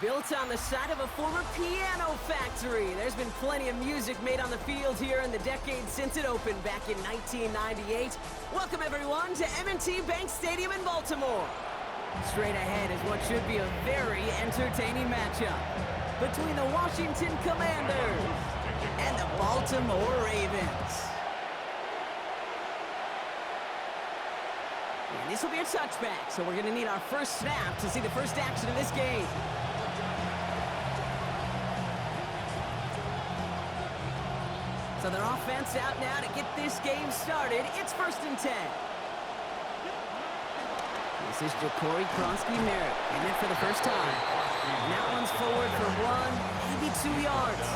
Built on the side of a former piano factory, there's been plenty of music made on the field here in the decade since it opened back in 1998. Welcome everyone to M&T Bank Stadium in Baltimore. Straight ahead is what should be a very entertaining matchup between the Washington Commanders and the Baltimore Ravens. And this will be a touchback, so we're going to need our first snap to see the first action of this game. So their offense out now to get this game started. It's 1st and 10. This is Ja'Cory Kronsky-Merritt in it for the first time. And that one's forward for 1, maybe 2 yards.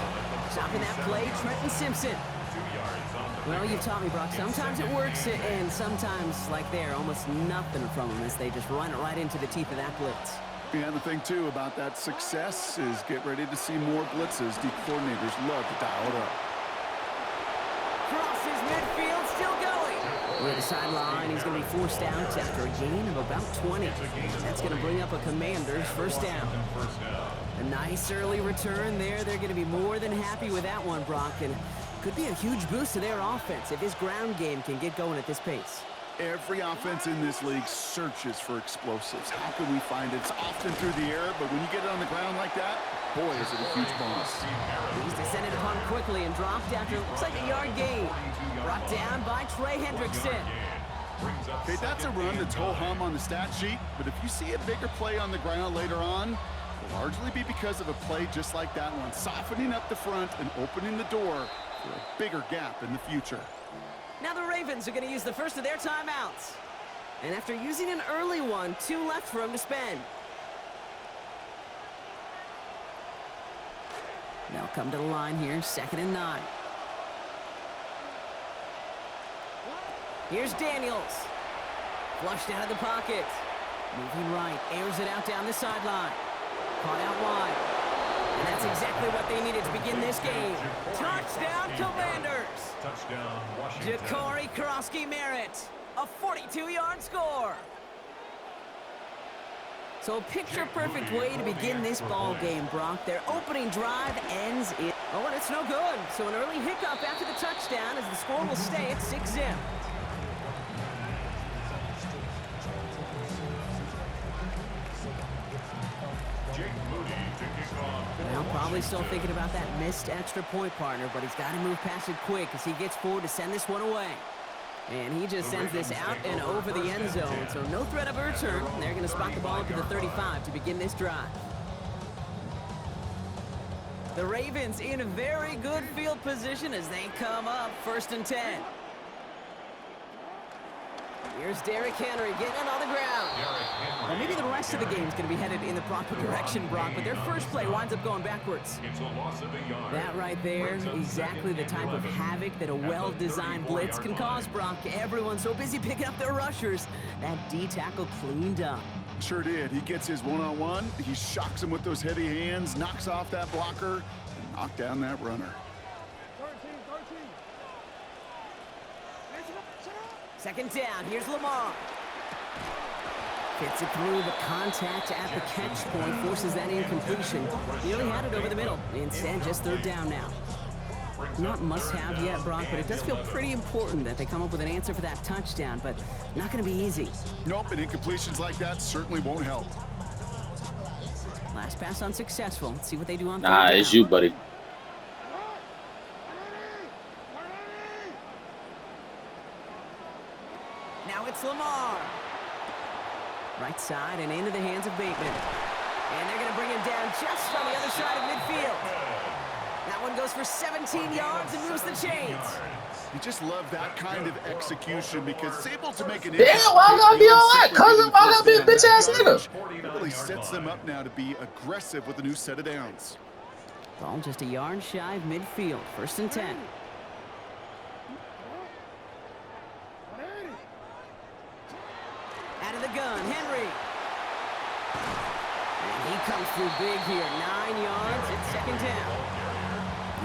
Stopping that play, Trenton Simpson. Well, you've taught me, Brock. Sometimes it works, and sometimes, like there, almost nothing from them as they just run it right into the teeth of that blitz. Yeah, the thing, too, about that success is get ready to see more blitzes. The coordinators love to dial it up. Crosses midfield, still going. We're at the sideline. He's going to be forced out after a gain of about 20. That's going to bring up a Commanders first down. A nice early return there. They're going to be more than happy with that one, Brock. And could be a huge boost to their offense if his ground game can get going at this pace. Every offense in this league searches for explosives. How can we find it? It's often through the air, but when you get it on the ground like that, boy, is it a huge bonus. He's descended upon quickly and dropped after it looks like a yard gain. Brought down by Trey Hendrickson. Okay, that's a run that's ho-hum on the stat sheet, but if you see a bigger play on the ground later on, it'll largely be because of a play just like that one, softening up the front and opening the door for a bigger gap in the future. Now the Ravens are going to use the first of their timeouts. And after using an early one, 2 left for them to spend. Now come to the line here, 2nd and 9. Here's Daniels. Flushed out of the pocket. Moving right, airs it out down the sideline. Caught out wide. And that's exactly what they needed to begin this game. Touchdown, Commanders! Touchdown, Washington. Ja'Cory Kronsky-Merritt, a 42-yard score. So a picture-perfect way to begin this ball game, Brock. Their opening drive ends in... Oh, and it's no good. So an early hiccup after the touchdown as the score will stay at 6-0. Well, probably still thinking about that missed extra point, partner, but he's got to move past it quick as he gets forward to send this one away. And he just sends this out and over the end zone, so no threat of a return. They're going to spot the ball up to the 35 to begin this drive. The Ravens in a very good field position as they come up 1st and 10. Here's Derrick Henry getting on the ground. Well, maybe the rest of the game is going to be headed in the proper direction, Brock, but their first play winds up going backwards. That right there, exactly the type of havoc that a well-designed blitz can cause, Brock. Everyone's so busy picking up their rushers. That D-tackle cleaned up. Sure did. He gets his one-on-one. He shocks him with those heavy hands, knocks off that blocker, and knocks down that runner. 2nd down, here's Lamar. Gets it through the contact at the catch point, forces that incompletion. Nearly had it over the middle. Instead, just 3rd down now. Not must-have yet, Brock, but it does feel pretty important that they come up with an answer for that touchdown, but not going to be easy. Nope, and incompletions like that certainly won't help. Last pass unsuccessful. Let's see what they do on 3rd Nah, down. it's you, buddy. Now it's Lamar. Right side and into the hands of Bateman. And they're going to bring him down just on the other side of midfield. That one goes for 17 yards and moves the chains. You just love that kind of execution because it's able to make an Yeah, why gotta be all that? Cousin, why gotta be a bitch-ass nigga? It really sets them up now to be aggressive with a new set of downs. Ball just a yard shy of midfield. 1st and 10. Out of the gun, Henry. And he comes through big here. 9 yards. It's 2nd down.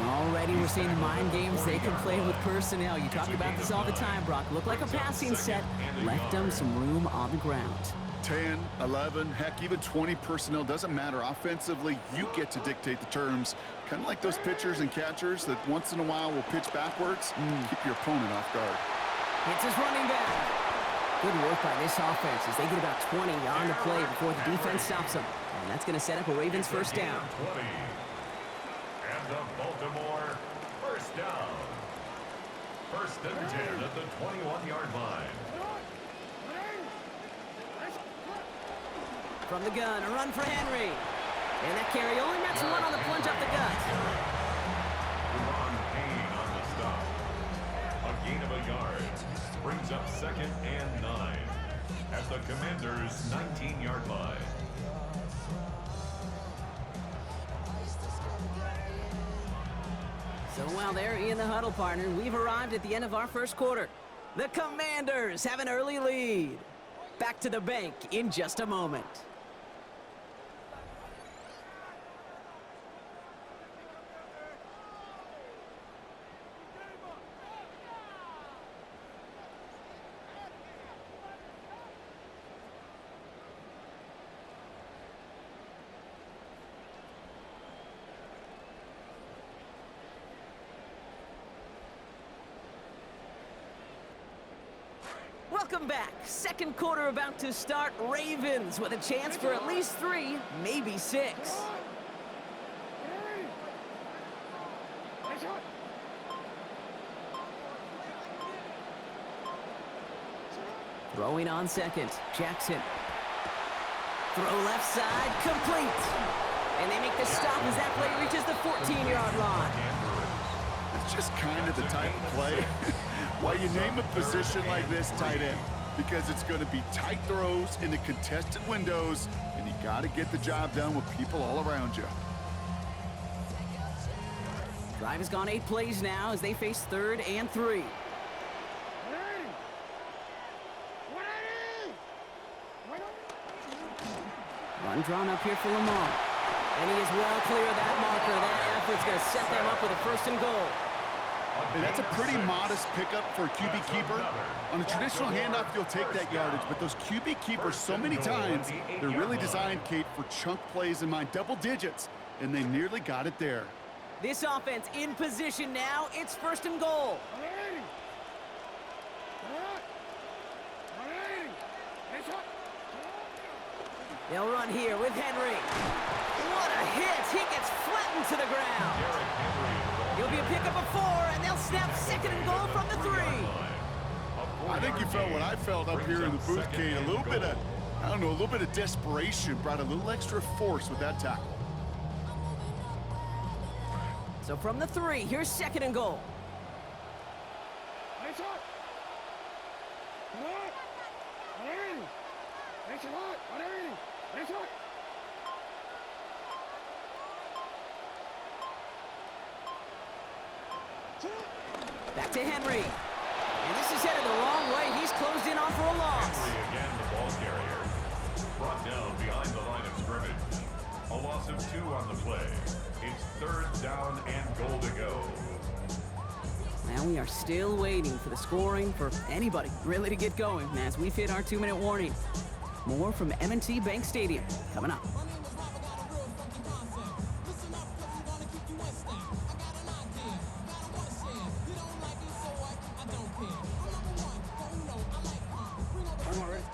Already we're seeing mind games they can play with personnel. You talk about this all the time, Brock. Look like a passing set. Left them some room on the ground. 10, 11, heck, even 20 personnel, doesn't matter. Offensively, you get to dictate the terms. Kind of like those pitchers and catchers that once in a while will pitch backwards. Keep your opponent off guard. It's his running back. Good work by this offense as they get about 20 on the play before the defense stops them. And that's going to set up a Ravens first down. 20. And the Baltimore first down. First and 10 at the 21-yard line. From the gun, a run for Henry. And that carry only nets one on the plunge up the gut. Ron Payne on the stop. A gain of a yard. Brings up second and 9 at the Commanders' 19-yard line. So while they're in the huddle, partner, we've arrived at the end of our first quarter. The Commanders have an early lead. Back to the bank in just a moment. Welcome back. Second quarter about to start. Ravens with a chance for at least 3, maybe 6. Throwing on second. Jackson. Throw left side. Complete. And they make the stop as that play reaches the 14-yard line. It's just kind of the type of play. Why you name a position like this tight end? Because it's going to be tight throws into contested windows, and you got to get the job done with people all around you. Drive has gone 8 plays now as they face 3rd and 3. Run drawn up here for Lamar. And he is well clear of that marker. That effort's going to set them up with a 1st and goal. And that's a pretty modest pickup for a QB keeper. On a traditional handoff, you'll take that yardage, but those QB keepers, so many times, they're really designed, Kate, for chunk plays in mind, double digits, and they nearly got it there. This offense in position now. It's 1st and goal. They'll run here with Henry. What a hit! He gets flattened to the ground. He'll be a pickup of 4, and they'll snap 2nd and goal from the 3. I think you felt what I felt up here in the booth, Kate. A little bit of, I don't know, a little bit of desperation brought a little extra force with that tackle. So from the 3, here's 2nd and goal. Back to Henry. And this is headed the wrong way. He's closed in on for a loss. Henry again, the ball carrier. Brought down behind the line of scrimmage. A loss of 2 on the play. It's 3rd down and goal to go. Now we are still waiting for the scoring for anybody really to get going as we've hit our 2-minute warning. More from M&T Bank Stadium coming up.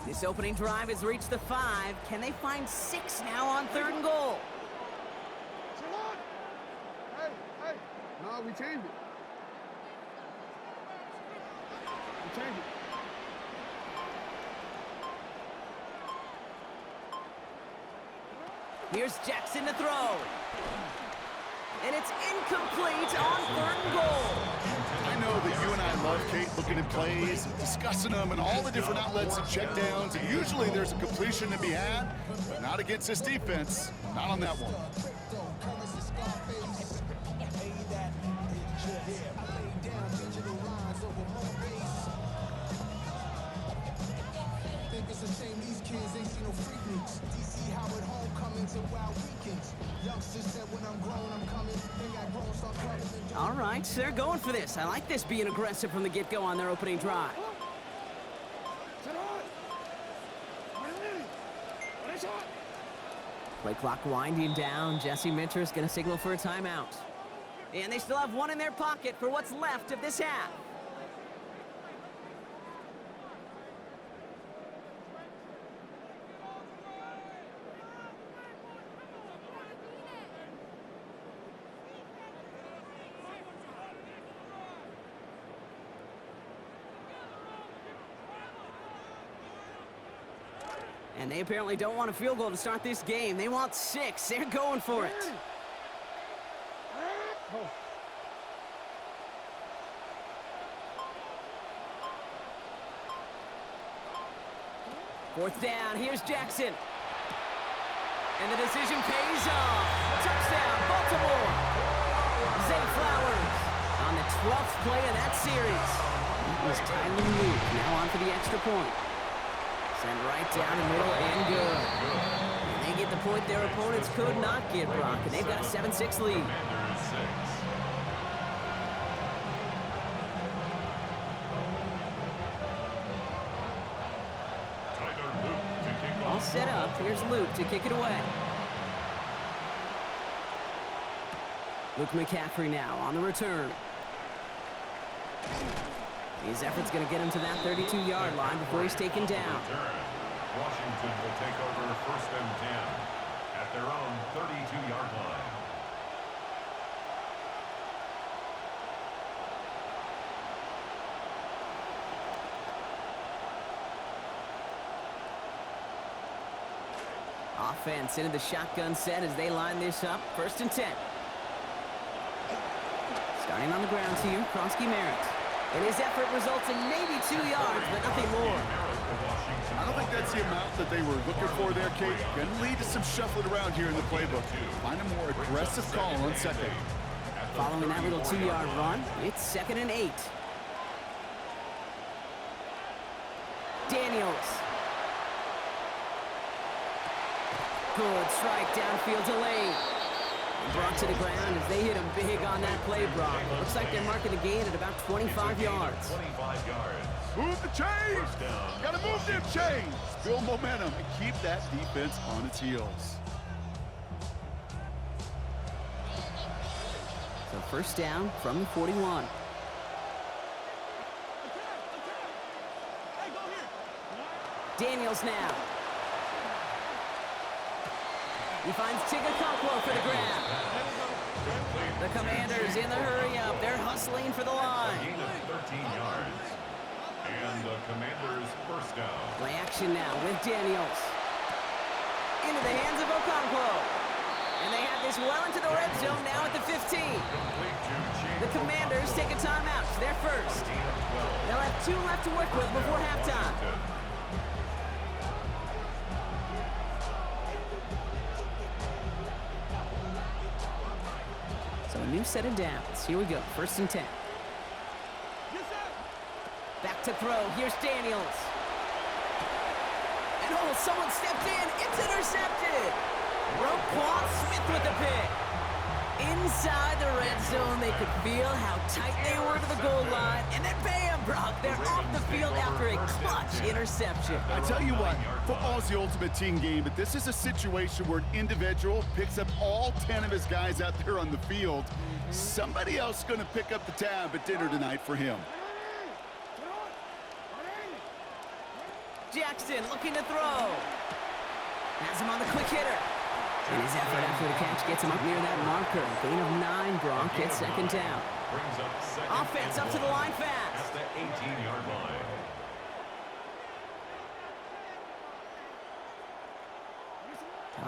This opening drive has reached the 5. Can they find 6 now on 3rd and goal? Hey. No, we changed it. We changed it. Here's Jackson to throw. And it's incomplete on 3rd and goal. I know that you and I love, Kate, looking at plays, discussing them, and all the different outlets and checkdowns, and usually there's a completion to be had, but not against this defense. Not on that one. All right, they're going for this. I like this being aggressive from the get-go on their opening drive. Play clock winding down. Jesse Minter's going to signal for a timeout. And they still have one in their pocket for what's left of this half. And they apparently don't want a field goal to start this game. They want 6. They're going for it. Fourth down. Here's Jackson. And the decision pays off. Touchdown, Baltimore. Zay Flowers on the 12th play of that series. It was Tyler Luke. Now on for the extra point. Send right down the middle and good. And they get the point their opponents could not get, Brock. And they've got a 7-6 lead. All set up. Here's Luke to kick it away. Luke McCaffrey now on the return. His effort's going to get him to that 32-yard line before he's taken down. Washington will take over 1st and 10 at their own 32-yard line. Offense into the shotgun set as they line this up. 1st and 10. Starting on the ground here, Kronsky Merritt. And his effort results in maybe 2 yards, but nothing more. I don't think that's the amount that they were looking for there, Kate. Going to lead to some shuffling around here in the playbook. Find a more aggressive call on 2nd. Following that little 2-yard run, it's 2nd and 8. Daniels. Good strike downfield to Lane. Brought to the ground as they hit him big on that play, Brock. Looks like they're marking the gain at about 25 yards. 25 yards. Move the chains! Gotta move them chains! Build momentum and keep that defense on its heels. So 1st down from the 41. Daniels now. He finds Tigakokwo for the grab. The Commanders in the hurry-up. They're hustling for the line. Gain of 13 yards. And the Commanders' 1st down. Play action now with Daniels. Into the hands of Okonkwo. And they have this well into the red zone now at the 15. The Commanders take a timeout. They're first. They'll have 2 left to work with before halftime. So a new set of downs. Here we go. 1st and 10. Back to throw. Here's Daniels. And oh, someone stepped in. It's intercepted. Roquan Smith with the pick. Inside the red zone, they could feel how tight they were to the goal line. And then bam, Brock, they're off the field after a clutch interception. I tell you what, football's the ultimate team game, but this is a situation where an individual picks up all 10 of his guys out there on the field. Somebody else is going to pick up the tab at dinner tonight for him. Jackson looking to throw. Has him on the quick hitter. And his effort after the catch gets him up near that marker. Gain of 9, Brock gets 2nd down. Offense up to the line fast. At the 18-yard line.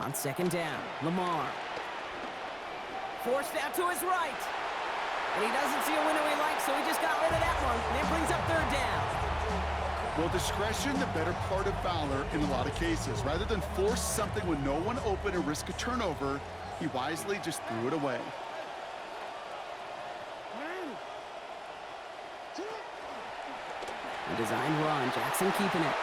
On 2nd down, Lamar. Forced out to his right. And he doesn't see a window he likes, so he just got rid of that one. And it brings up 3rd down. Well, discretion, the better part of valor in a lot of cases. Rather than force something with no one open and risk a turnover, he wisely just threw it away. A designed run, Jackson keeping it.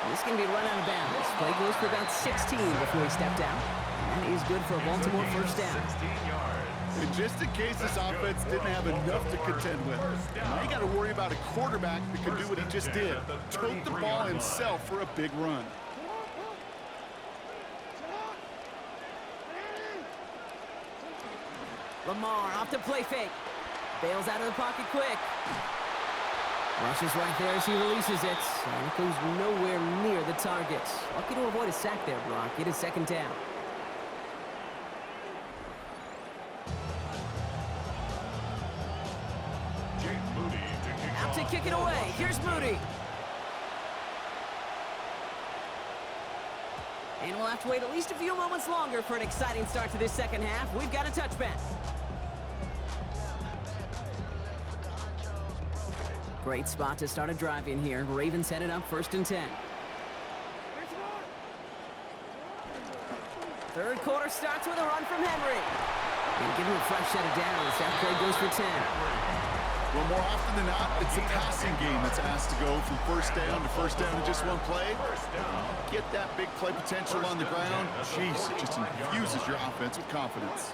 This can be run out of bounds. Play goes for about 16 before he stepped out. And that is good for a Baltimore 1st down. 16 yards. And just in case this offense didn't have enough to contend with, now you got to worry about a quarterback that can do what he just did. Tote the ball himself for a big run. Lamar off to play fake. Bails out of the pocket quick. Rushes right there as he releases it. And it goes nowhere near the target. Lucky to avoid a sack there, Brock. It is second down. Out to kick it away. Here's Moody. And we'll have to wait at least a few moments longer for an exciting start to this second half. We've got a touchback. Great spot to start a drive in here. Ravens headed up 1st and 10. Third quarter starts with a run from Henry. And give him a fresh set of downs. That play goes for 10. Well, more often than not, it's a passing game that's asked to go from first down to just one play. Get that big play potential on the ground. Jeez, it just infuses your offense with confidence.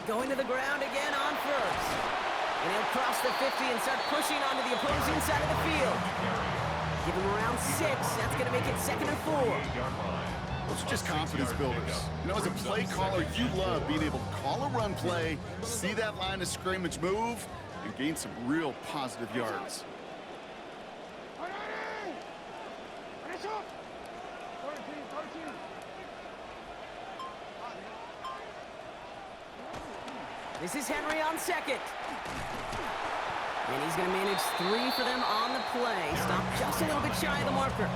Going to the ground again on first. And he'll cross the 50 and start pushing onto the opposing side of the field. Give him around 6. That's going to make it 2nd and 4. Those are just confidence builders. You know, as a play caller, you love being able to call a run play, see that line of scrimmage move, and gain some real positive yards. This is Henry on second. And he's going to manage 3 for them on the play. Stop just a little bit shy of the marker.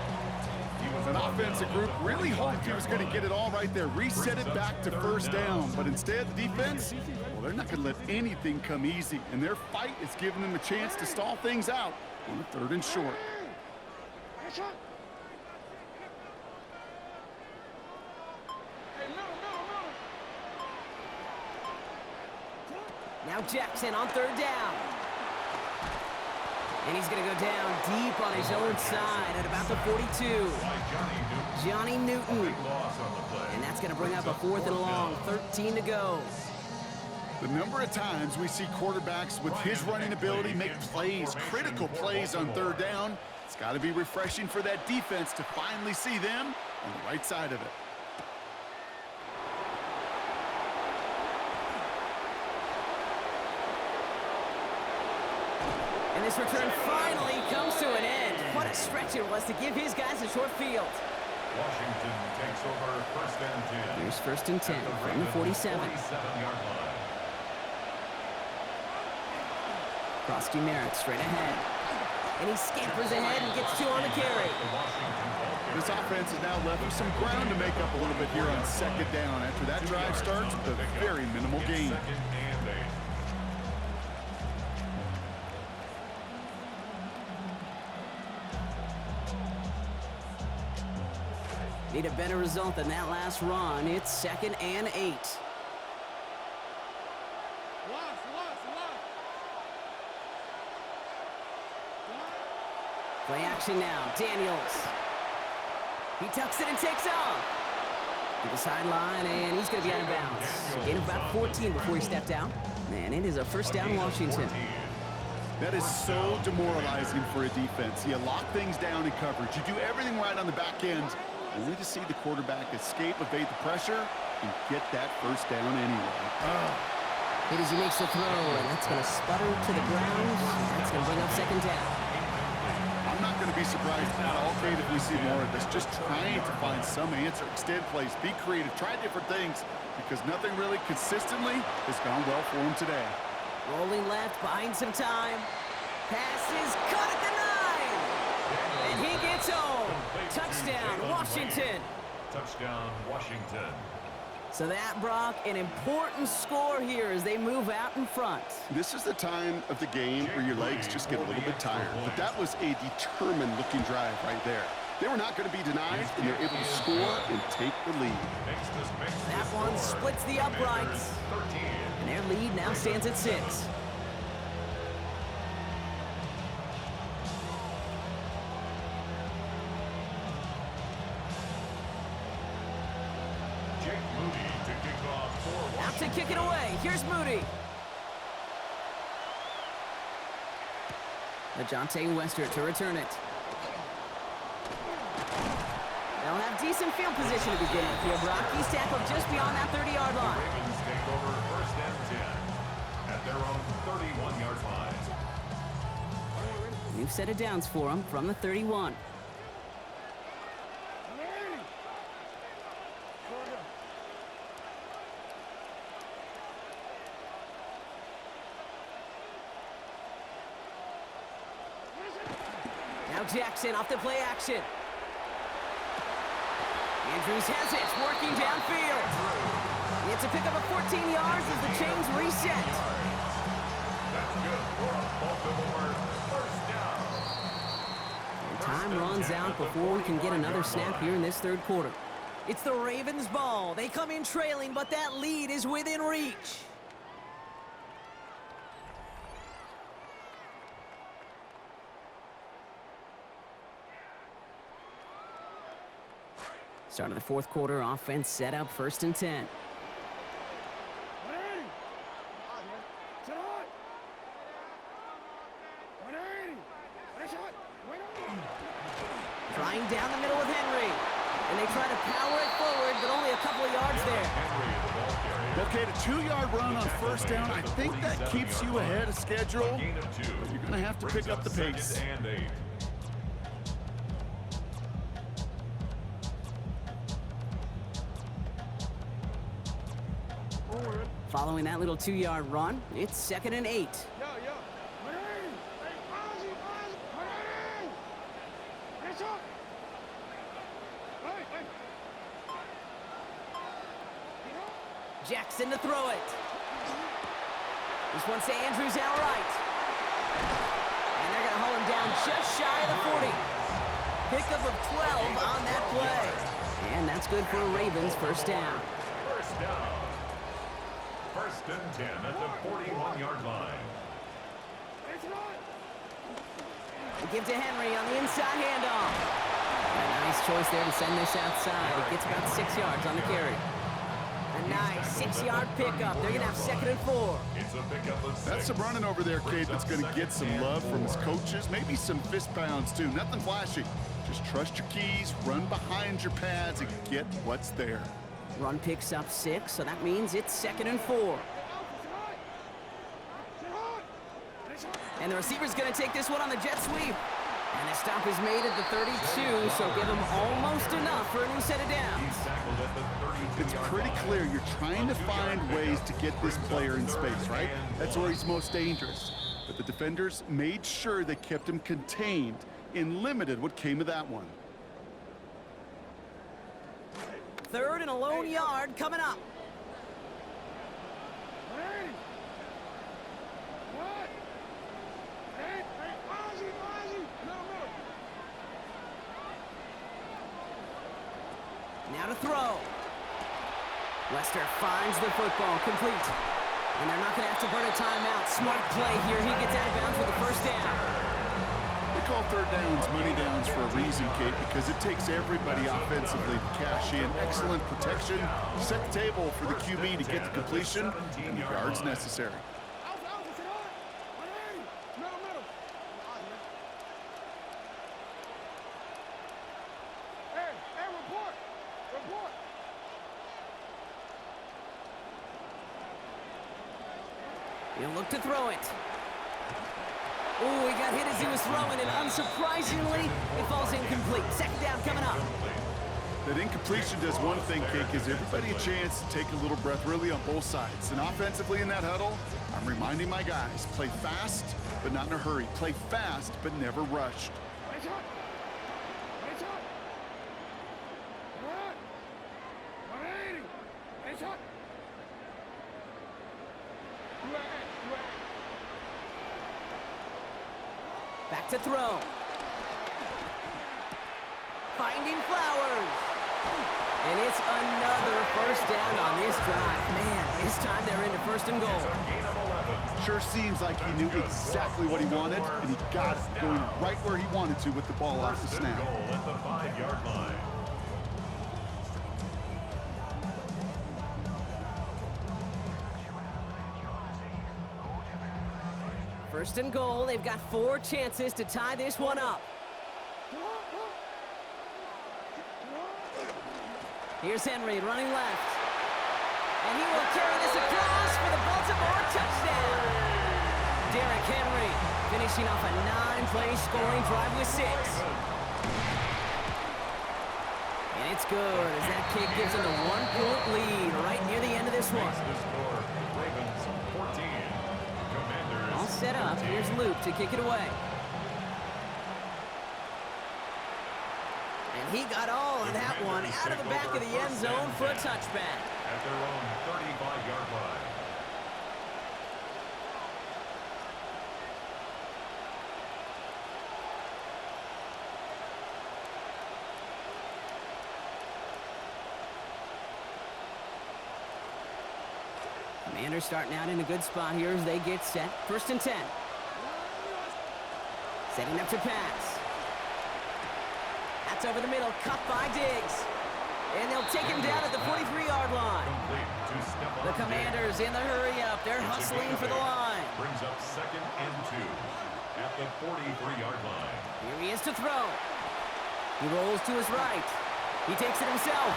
An offensive group really hoped he was going to get it all right there, reset it back to first down. But instead, the defense, well, they're not going to let anything come easy. And their fight is giving them a chance to stall things out on a 3rd and short. Now Jackson on 3rd down. And he's going to go down deep on his own side at about the 42. Johnny Newton. And that's going to bring up a 4th and long, 13 to go. The number of times we see quarterbacks with his running ability make plays, critical plays on 3rd down, it's got to be refreshing for that defense to finally see them on the right side of it. And this return finally comes to an end. What a stretch it was to give his guys a short field. Washington takes over 1st and 10. Here's 1st and 10 from the 47. 47-yard line. Krosky Merritt straight ahead. And he scampers ahead and gets 2 on the carry. This offense is now left with some ground to make up a little bit here on 2nd down. After that drive starts with a very minimal gain. 2nd and 8. Need a better result than that last run. It's 2nd and 8. Play action now. Daniels. He tucks it and takes off. To the sideline, and he's going to be out of bounds. Gain of about 14 before he stepped out. Man, it is a 1st down, Washington. That is so demoralizing for a defense. You lock things down in coverage. You do everything right on the back end, only to see the quarterback escape, evade the pressure, and get that 1st down anyway. Hit as he makes the throw, and that's going to sputter to the ground. That's going to bring up 2nd down. I'm not going to be surprised at all, Kate, if we see more of this. Just trying to find some answer, extend plays, be creative, try different things, because nothing really consistently has gone well for him today. Rolling left, buying some time. Pass is caught at the 9. And he gets home. Touchdown, Washington. Touchdown, Washington. So that, Brock, an important score here as they move out in front. This is the time of the game where your legs just get a little bit tired. But that was a determined-looking drive right there. They were not going to be denied, and they're able to score and take the lead. That one splits the uprights. And their lead now stands at 6. Out to kick it away. Here's Moody. LaJohntay Wester to return it. They'll have decent field position to begin with here, Brock. He's tackled just beyond that 30-yard line. Ravens take over first and 10 at their own 31-yard line. New set of downs for him from the 31. Now Jackson off the play action. Andrews has it, working downfield. It's a pickup of 14 yards as the chains reset. That's good for a Baltimore first down. And time runs out before we can get another snap here in this third quarter. It's the Ravens' ball. They come in trailing, but that lead is within reach. Start of the fourth quarter, offense set up first and 10. Trying down the middle with Henry. And they try to power it forward, but only a couple of yards there. Okay, the 2-yard run on first down, I think that keeps you ahead of schedule. But you're going to have to pick up the pace. And 8. Following that little 2-yard run, it's second and 8. Jackson to throw it. This one's to Andrews outright. And they're going to hold him down just shy of the 40. Pickup of 12 on that play. And that's good for a Ravens first down. First down. First and 10 at the 41-yard line. We give to Henry on the inside handoff. A nice choice there to send this outside. It gets about 6 yards on the carry. A nice 6-yard pickup. They're going to have second and 4. It's a pickup of 6. That's some running over there, Kate, that's going to get some love from his coaches. Maybe some fist pounds, too. Nothing flashy. Just trust your keys, run behind your pads, and get what's there. Run picks up 6, so that means it's second and 4. And the receiver's going to take this one on the jet sweep. And the stop is made at the 32, so give him almost enough for a new set of downs. It's pretty clear you're trying to find ways to get this player in space, right? That's where he's most dangerous. But the defenders made sure they kept him contained and limited what came of that one. Third and a lone yard coming up. Now to throw. Lester finds the football complete. And they're not going to have to burn a timeout. Smart play here. He gets out of bounds with the first down. They call third downs money downs for a reason, Kate, because it takes everybody offensively to cash in. Excellent protection, set the table for the QB to get the completion and the yards necessary. He'll look to throw it. Oh, he got hit as he was throwing it. Unsurprisingly, it falls incomplete. Second down coming up. That incompletion does one thing, Kate, gives everybody a chance to take a little breath, really, on both sides. And offensively in that huddle, I'm reminding my guys, play fast, but not in a hurry. Play fast, but never rushed. Back to throw. Finding Flowers. And it's another first down on this drive. Man, this time they're into first and goal. Sure seems like he knew exactly what he wanted, and he got it, going right where he wanted to with the ball off the snap. Goal at the 5-yard line. First and goal. They've got 4 chances to tie this one up. Here's Henry running left. And he will carry this across for the Baltimore touchdown. Derrick Henry finishing off a 9-play scoring drive with 6. And it's good as that kick gives them a 1-point lead right near the end of this one. Ravens 14. Commanders All set up. 13. Here's Luke to kick it away. And he got all of that one out of the back of the end zone for a touchback. At their own 35-yard line. Commanders starting out in a good spot here as they get set. 1st and 10. Setting up to pass. That's over the middle, cut by Diggs. And they'll take him down at the 43-yard line. The Commanders in the hurry-up. They're hustling for the line. Brings up 2nd and 2 at the 43-yard line. Here he is to throw. He rolls to his right. He takes it himself.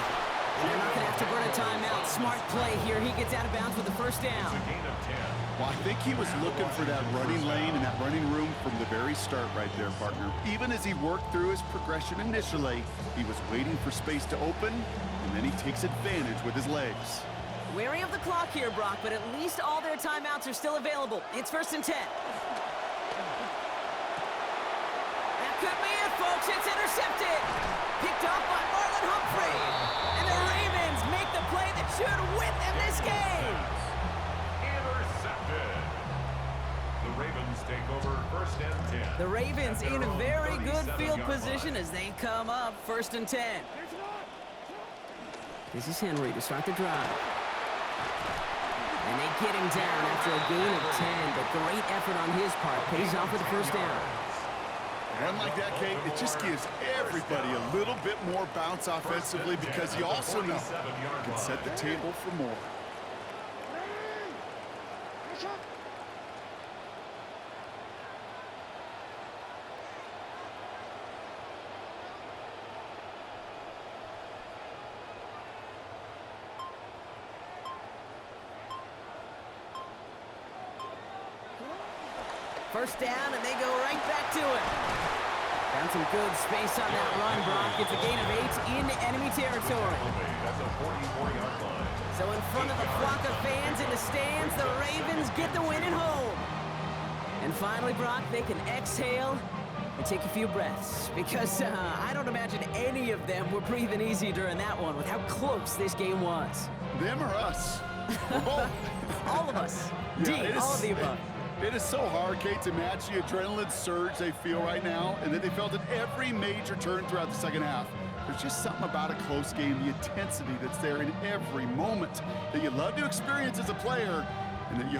And they're not going to have to burn a timeout. Smart play here. He gets out of bounds with the 1st down. It's a gain of 10. Well, I think he was looking for that running lane and that running room from the very start right there, partner. Even as he worked through his progression initially, he was waiting for space to open, and then he takes advantage with his legs. Wary of the clock here, Brock, but at least all their timeouts are still available. It's 1st and 10. That could be it, folks. It's intercepted. Picked off by Marlon Humphrey. And the Ravens make the play that should win them this game. Intercepted. The Ravens take over 1st and 10. The Ravens in a very good field position line. as they come up 1st and 10. This is Henry to start the drive. And they get him down after a gain of 10, but great effort on his part. Pays off with the 1st down. A run like that, Kate, it just gives everybody a little bit more bounce offensively because you also know you can set the table for more. First down, and they go right back to it. Found some good space on that run, Brock. It's a gain of 8 into enemy territory. That's a 44-yard line. So in front of the flock of fans in the stands, the Ravens get the win at home. And finally, Brock, they can exhale and take a few breaths because I don't imagine any of them were breathing easy during that one with how close this game was. Them or us? We're both. All of us. Yeah, All of the above. It is so hard, Kate, to match the adrenaline surge they feel right now and that they felt at every major turn throughout the second half. There's just something about a close game, the intensity that's there in every moment that you love to experience as a player and that you